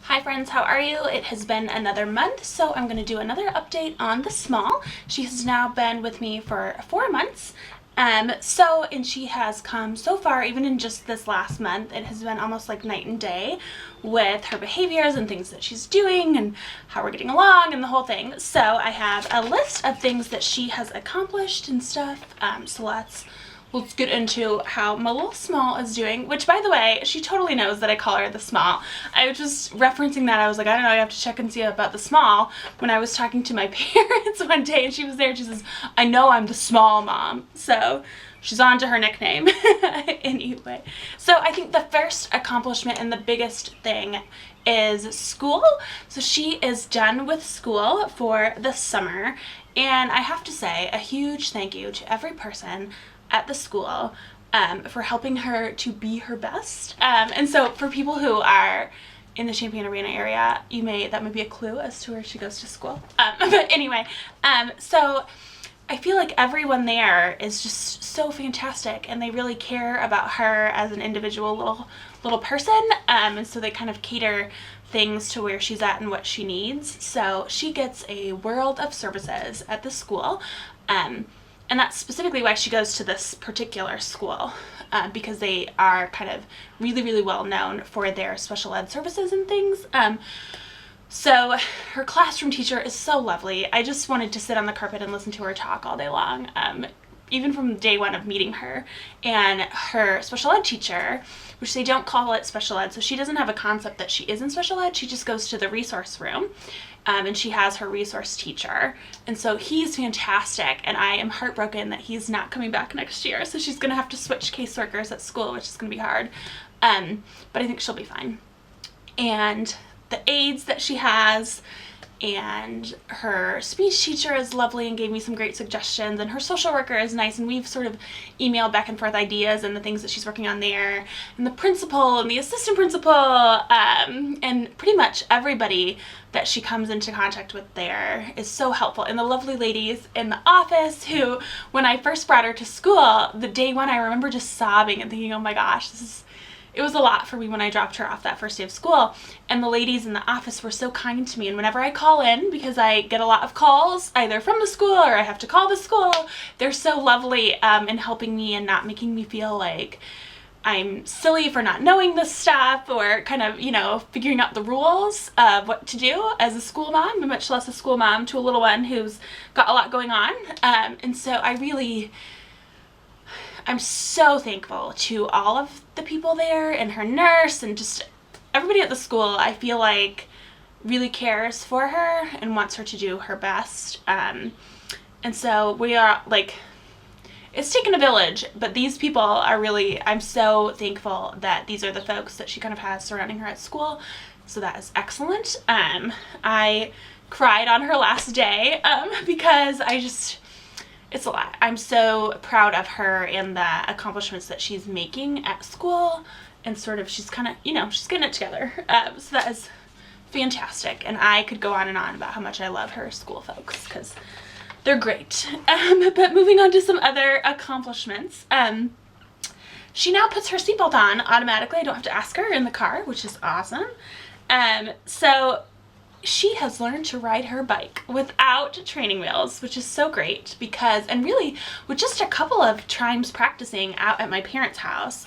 Hi friends, how are you? It has been another month, so I'm going to do another update on the small. She has now been with me for 4 months. And she has come so far, even in just this last month, it has been almost like night and day with her behaviors and things that she's doing and how we're getting along and the whole thing. So I have a list of things that she has accomplished and stuff. Let's get into how my little small is doing, which, by the way, she totally knows that I call her the small. I was just referencing that. I was like, I don't know, I have to check and see about the small when I was talking to my parents one day, and she was there and she says, I know I'm the small mom. So she's on to her nickname. Anyway, so I think the first accomplishment and the biggest thing is school. So she is done with school for the summer, and I have to say a huge thank you to every person at the school for helping her to be her best. And so for people who are in the Champaign Arena area, that might be a clue as to where she goes to school. But anyway, so I feel like everyone there is just so fantastic, and they really care about her as an individual little person. And so they kind of cater things to where she's at and what she needs. So she gets a world of services at the school. And that's specifically why she goes to this particular school, because they are kind of really, really well known for their special ed services and things. So her classroom teacher is so lovely. I just wanted to sit on the carpet and listen to her talk all day long, even from day one of meeting her. And her special ed teacher, which they don't call it special ed, so she doesn't have a concept that she is in special ed. She just goes to the resource room. And she has her resource teacher. And so he's fantastic, and I am heartbroken that he's not coming back next year. So she's going to have to switch caseworkers at school, which is going to be hard. But I think she'll be fine. And the aides that she has, and her speech teacher is lovely and gave me some great suggestions, and her social worker is nice, and we've sort of emailed back and forth ideas and the things that she's working on there, and the principal and the assistant principal, and pretty much everybody that she comes into contact with there is so helpful. And the lovely ladies in the office who, when I first brought her to school, the day one, I remember just sobbing and thinking, oh my gosh, it was a lot for me when I dropped her off that first day of school. And the ladies in the office were so kind to me. And whenever I call in, because I get a lot of calls either from the school or I have to call the school, they're so lovely in helping me and not making me feel like I'm silly for not knowing this stuff, or kind of, figuring out the rules of what to do as a school mom, much less a school mom to a little one who's got a lot going on. And so I'm so thankful to all of the people there, and her nurse, and just everybody at the school. I feel like really cares for her and wants her to do her best. And so we are like, it's taken a village, but these people are really, I'm so thankful that these are the folks that she kind of has surrounding her at school. So that is excellent. I cried on her last day because it's a lot. I'm so proud of her and the accomplishments that she's making at school, and sort of she's kind of, she's getting it together. So that is fantastic. And I could go on and on about how much I love her school folks, because they're great. But moving on to some other accomplishments. She now puts her seatbelt on automatically. I don't have to ask her in the car, which is awesome. So she has learned to ride her bike without training wheels, which is so great, and really with just a couple of times practicing out at my parents' house.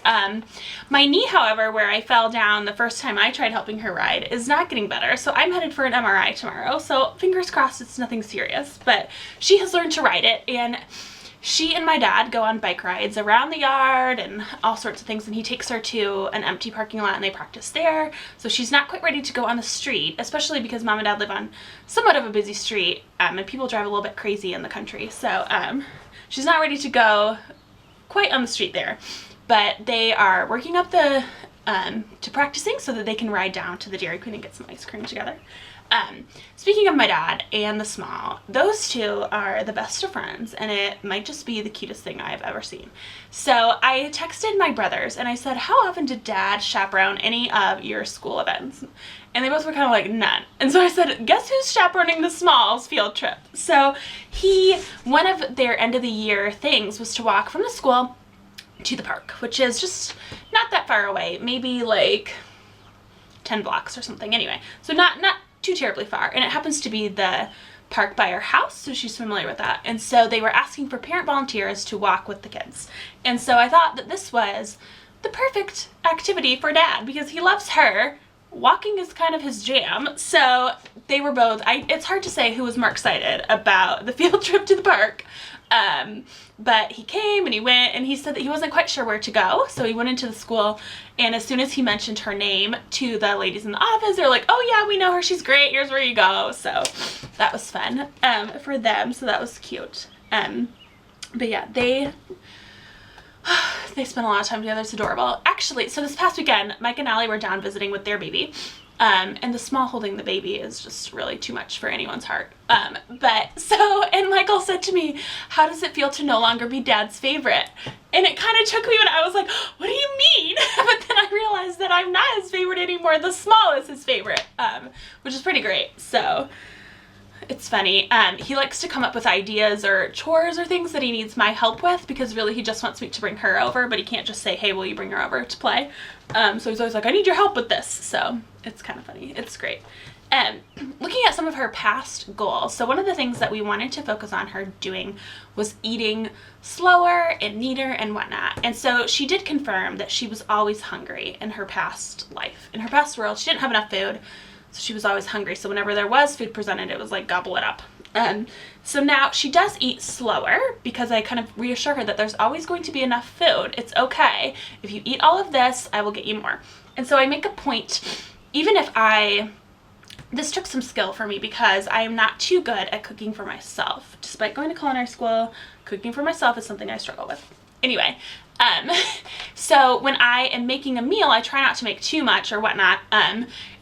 My knee, however, where I fell down the first time I tried helping her ride, is not getting better. So I'm headed for an MRI tomorrow. So fingers crossed it's nothing serious, but she has learned to ride it, and she and my dad go on bike rides around the yard and all sorts of things, and he takes her to an empty parking lot and they practice there. So she's not quite ready to go on the street, especially because mom and dad live on somewhat of a busy street, and people drive a little bit crazy in the country. So she's not ready to go quite on the street there, but they are working up to practicing so that they can ride down to the Dairy Queen and get some ice cream together. Speaking of my dad and the small, those two are the best of friends, and it might just be the cutest thing I've ever seen. So I texted my brothers and I said, how often did dad chaperone any of your school events? And they both were kind of like, none. And so I said, guess who's chaperoning the small's field trip? So one of their end of the year things was to walk from the school to the park, which is just not that far away, maybe like 10 blocks or something anyway. So not too terribly far. And it happens to be the park by her house, so she's familiar with that. And so they were asking for parent volunteers to walk with the kids. And so I thought that this was the perfect activity for Dad because he loves her. Walking is kind of his jam. So they were both, it's hard to say who was more excited about the field trip to the park. But he came and he went and he said that he wasn't quite sure where to go. So he went into the school, and as soon as he mentioned her name to the ladies in the office, they're like, oh yeah, we know her. She's great. Here's where you go. So that was fun, for them. So that was cute. But yeah, they spent a lot of time together. It's adorable. Actually, so this past weekend, Mike and Allie were down visiting with their baby. And the small holding the baby is just really too much for anyone's heart. And Michael said to me, how does it feel to no longer be Dad's favorite? And it kind of took me when I was like, what do you mean? But then I realized that I'm not his favorite anymore. The small is his favorite, which is pretty great. So it's funny. He likes to come up with ideas or chores or things that he needs my help with, because really he just wants me to bring her over, but he can't just say, hey, will you bring her over to play? So he's always like, I need your help with this. So it's kind of funny. It's great. Looking at some of her past goals. So one of the things that we wanted to focus on her doing was eating slower and neater and whatnot. And so she did confirm that she was always hungry in her past life. In her past world, she didn't have enough food. So she was always hungry. So whenever there was food presented, it was like, gobble it up. So now she does eat slower because I kind of reassure her that there's always going to be enough food. It's okay. If you eat all of this, I will get you more. And so I make a point, even if this took some skill for me because I am not too good at cooking for myself. Despite going to culinary school, cooking for myself is something I struggle with. Anyway, so when I am making a meal, I try not to make too much or whatnot.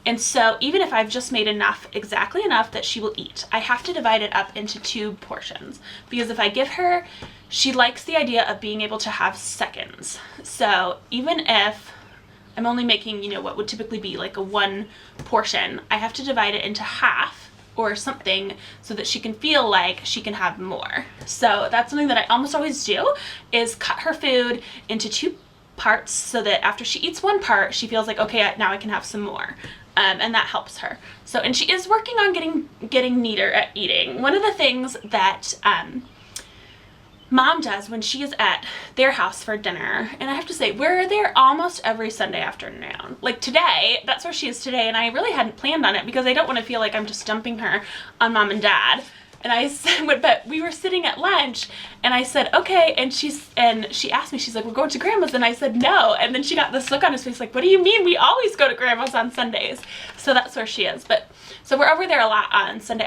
And so even if I've just made enough, exactly enough that she will eat, I have to divide it up into 2 portions. Because if I give her, she likes the idea of being able to have seconds. So even if I'm only making, what would typically be like a 1 portion, I have to divide it into half or something so that she can feel like she can have more. So that's something that I almost always do, is cut her food into 2 parts so that after she eats 1 part, she feels like, okay, now I can have some more. And that helps her. So, and she is working on getting neater at eating. One of the things that Mom does when she is at their house for dinner, and I have to say, we're there almost every Sunday afternoon. Like today, that's where she is today, and I really hadn't planned on it because I don't want to feel like I'm just dumping her on Mom and Dad. And I said, but we were sitting at lunch, and I said, okay, and she asked me, she's like, we're going to Grandma's, and I said, no, and then she got this look on his face like, what do you mean? We always go to Grandma's on Sundays. So that's where she is. But so we're over there a lot on Sunday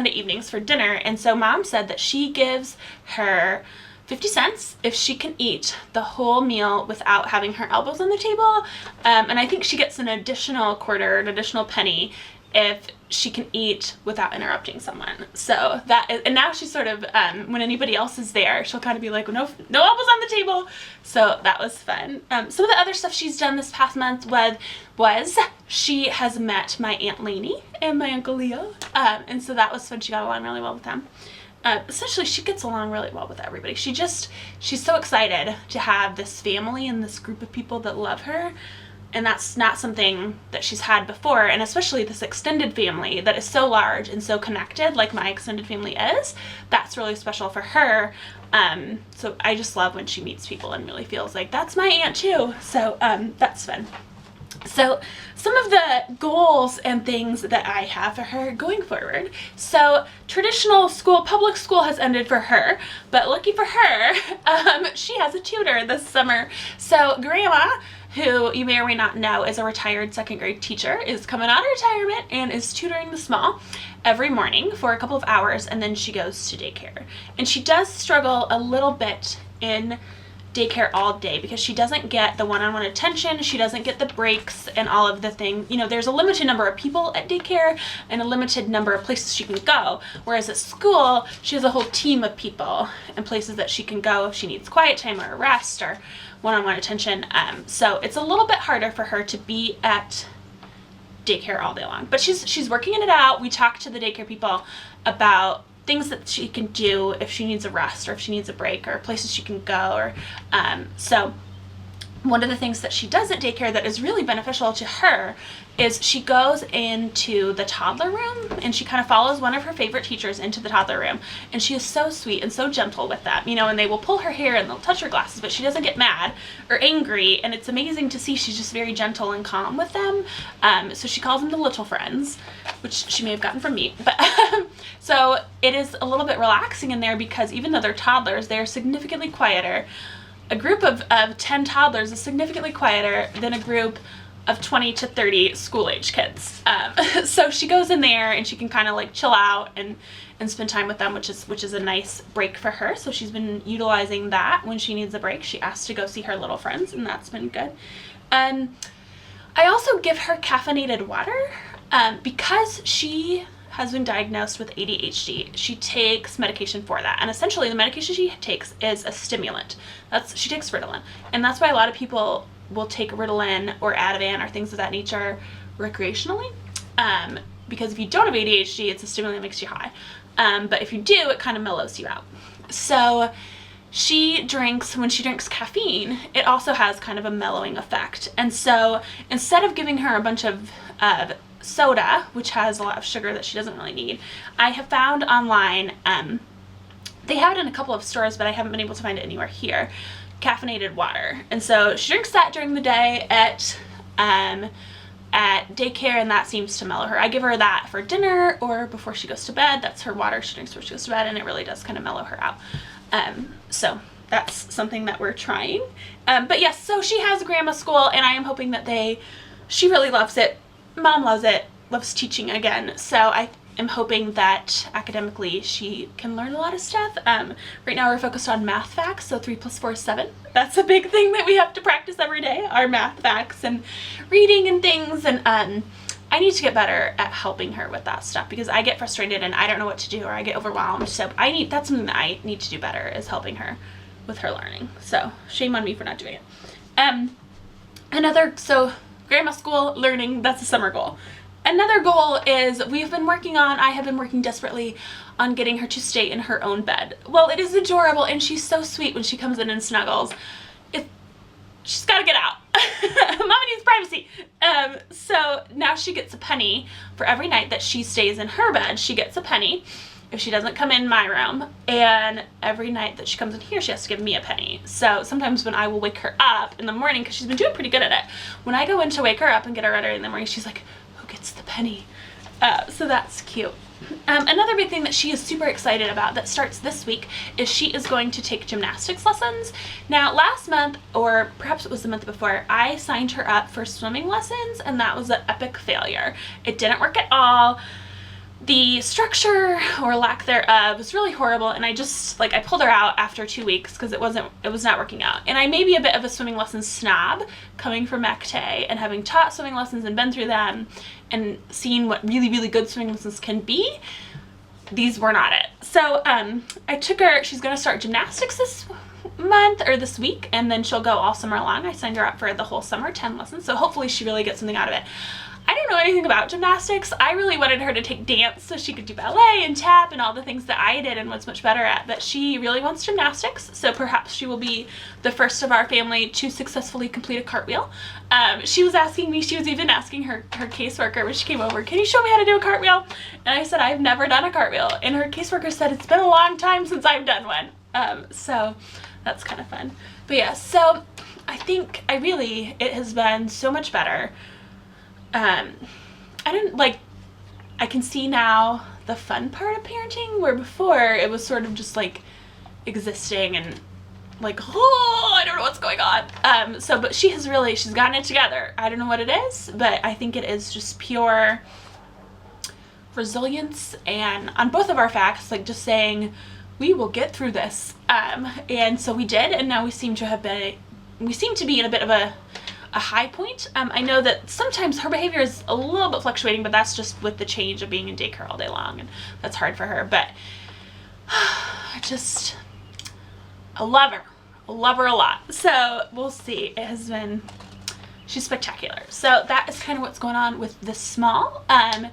evenings for dinner, and so Mom said that she gives her 50 cents if she can eat the whole meal without having her elbows on the table, and I think she gets an additional quarter, an additional penny, if she can eat without interrupting someone. So that is, and now she's sort of, when anybody else is there, she'll kind of be like, no elbows on the table. So that was fun. Some of the other stuff she's done this past month was she has met my Aunt Lainey and my Uncle Leo. And so that was fun. She got along really well with them. Essentially, she gets along really well with everybody. She's so excited to have this family and this group of people that love her. And that's not something that she's had before, and especially this extended family that is so large and so connected, like my extended family is. That's really special for her. So I just love when she meets people and really feels like, that's my aunt too. So that's fun. So some of the goals and things that I have for her going forward. So traditional school, public school has ended for her, but lucky for her, she has a tutor this summer. So Grandma, who you may or may not know is a retired 2nd grade teacher, is coming out of retirement and is tutoring the small every morning for a couple of hours, and then she goes to daycare. And she does struggle a little bit in daycare all day because she doesn't get the one-on-one attention, she doesn't get the breaks and all of the things. There's a limited number of people at daycare and a limited number of places she can go, whereas at school she has a whole team of people and places that she can go if she needs quiet time or rest or one-on-one attention. So it's a little bit harder for her to be at daycare all day long, but she's working it out. We talked to the daycare people about things that she can do if she needs a rest or if she needs a break or places she can go, or so one of the things that she does at daycare that is really beneficial to her is she goes into the toddler room and she kind of follows one of her favorite teachers into the toddler room, and she is so sweet and so gentle with them, you know, and they will pull her hair and they'll touch her glasses, but she doesn't get mad or angry, and it's amazing to see. She's just very gentle and calm with them. So she calls them the little friends, which she may have gotten from me, but so it is a little bit relaxing in there because even though they're toddlers, they're significantly quieter. A group of 10 toddlers is significantly quieter than a group of 20 to 30 school-age kids. So she goes in there and she can kind of like chill out and spend time with them, which is a nice break for her. So she's been utilizing that when she needs a break. She asked to go see her little friends, and that's been good. I also give her caffeinated water because she has been diagnosed with ADHD. She takes medication for that, and essentially the medication she takes is a stimulant. She takes Ritalin, and that's why a lot of people will take Ritalin or Ativan or things of that nature recreationally, because if you don't have ADHD, it's a stimulant that makes you high, but if you do, it kind of mellows you out. So when she drinks caffeine, it also has kind of a mellowing effect. And so instead of giving her a bunch of soda, which has a lot of sugar that she doesn't really need, I have found online, they have it in a couple of stores, but I haven't been able to find it anywhere here, caffeinated water. And so she drinks that during the day at daycare, and that seems to mellow her. I give her that for dinner or before she goes to bed. That's her water she drinks before she goes to bed, and it really does kind of mellow her out. So that's something that we're trying. But yes, so she has grandma school, and I am hoping that she really loves it. Mom loves it, loves teaching again, so I am hoping that academically she can learn a lot of stuff. Right now we're focused on math facts, so 3 + 4 is 7. That's a big thing that we have to practice every day, our math facts and reading and things, and I need to get better at helping her with that stuff because I get frustrated and I don't know what to do, or I get overwhelmed, so that's something that I need to do better, is helping her with her learning. So shame on me for not doing it. So grandma school, learning, that's a summer goal. Another goal is I have been working desperately on getting her to stay in her own bed. Well, it is adorable, and she's so sweet when she comes in and snuggles. She's got to get out. Mama needs privacy. So now she gets a penny for every night that she stays in her bed. She gets a penny if she doesn't come in my room, and every night that she comes in here, she has to give me a penny. So sometimes when I will wake her up in the morning, because she's been doing pretty good at it, when I go in to wake her up and get her ready in the morning, she's like, who gets the penny? So that's cute. Another big thing that she is super excited about that starts this week is she is going to take gymnastics lessons. Now, last month, or perhaps it was the month before, I signed her up for swimming lessons, and that was an epic failure. It didn't work at all. The structure or lack thereof was really horrible, and I pulled her out after 2 weeks because it was not working out. And I may be a bit of a swimming lessons snob, coming from MacTay and having taught swimming lessons and been through them and seen what really, really good swimming lessons can be. These were not it. So I took her, she's going to start gymnastics this month or this week, and then she'll go all summer long. I signed her up for the whole summer, 10 lessons, so hopefully she really gets something out of it. I don't know anything about gymnastics. I really wanted her to take dance so she could do ballet and tap and all the things that I did and was much better at, but she really wants gymnastics, so perhaps she will be the first of our family to successfully complete a cartwheel. She was even asking her caseworker when she came over, can you show me how to do a cartwheel? And I said, I've never done a cartwheel, and her caseworker said, it's been a long time since I've done one. So that's kind of fun. But yeah, so I think it has been so much better. I can see now the fun part of parenting, where before it was sort of just like existing and like, oh, I don't know what's going on. But she's gotten it together. I don't know what it is, but I think it is just pure resilience, and on both of our facts, like just saying, we will get through this. And so we did, and now we seem to be in a bit of a high point. I know that sometimes her behavior is a little bit fluctuating, but that's just with the change of being in daycare all day long, and that's hard for her. But I love her. I love her a lot. So we'll see. She's spectacular. So that is kind of what's going on with the small. And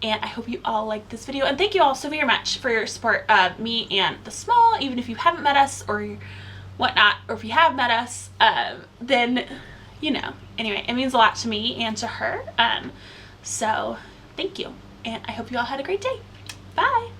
I hope you all liked this video, and thank you all so very much for your support of me and the small, even if you haven't met us or whatnot, or if you have met us, then, you know, anyway, it means a lot to me and to her. So thank you, and I hope you all had a great day. Bye.